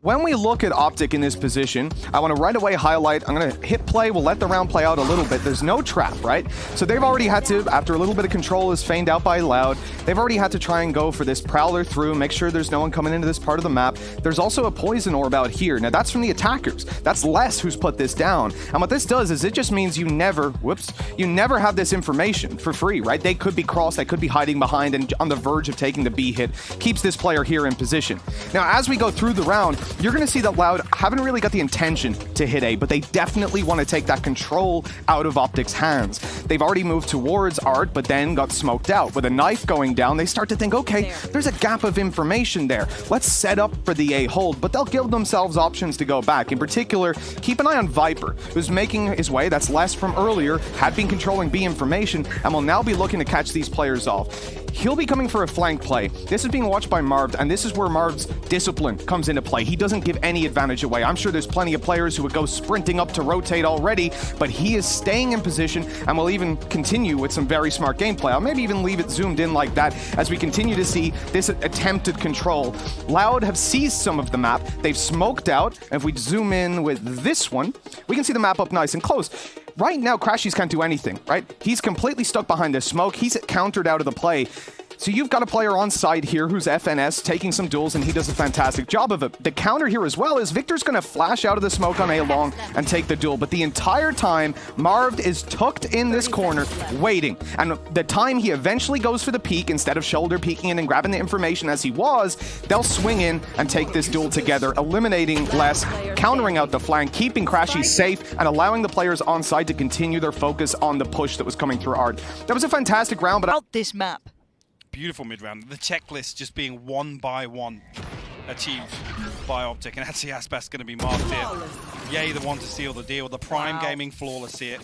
When we look at Optic in this position, I want to right away highlight, I'm going to hit play, we'll let the round play out a little bit. There's no trap, right? So they've already had to, after a little bit of control is feigned out by Loud, they've already had to try and go for this Prowler through, make sure there's no one coming into this part of the map. There's also a Poison Orb out here. Now that's from the attackers. That's Les who's put this down. And what this does is it just means you never, you never have this information for free, right? They could be crossed, they could be hiding behind and on the verge of taking the B hit. Keeps this player here in position. Now as we go through the round, you're going to see that Loud haven't really got the intention to hit A, but they definitely want to take that control out of Optic's hands. They've already moved towards Art, but then got smoked out. With a knife going down, they start to think, okay, there's a gap of information there. Let's set up for the A hold, but they'll give themselves options to go back. In particular, keep an eye on Viper, who's making his way, that's less from earlier, had been controlling B information, and will now be looking to catch these players off. He'll be coming for a flank play. This is being watched by Marved, and this is where Marved's discipline comes into play. He doesn't give any advantage away. I'm sure there's plenty of players who would go sprinting up to rotate already, but he is staying in position and will even continue with some very smart gameplay. I'll maybe even leave it zoomed in like that as we continue to see this attempted control. Loud have seized some of the map. They've smoked out, and if we zoom in with this one, we can see the map up nice and close. Right now, Crashies can't do anything, right? He's completely stuck behind this smoke. He's countered out of the play. So you've got a player on side here who's FNS, taking some duels, and he does a fantastic job of it. The counter here as well is Victor's going to flash out of the smoke on A long and take the duel. But the entire time, Marved is tucked in this corner, waiting. And the time he eventually goes for the peek, instead of shoulder peeking in and grabbing the information as he was, they'll swing in and take this duel together, eliminating Les, countering out the flank, keeping Crashy safe, and allowing the players on side to continue their focus on the push that was coming through Art. That was a fantastic round, but out this map. Beautiful mid-round. The checklist just being one by one achieved by Optic, and actually Aspas going to be marked here. Yay, the one to seal the deal. The Prime Gaming flawless here.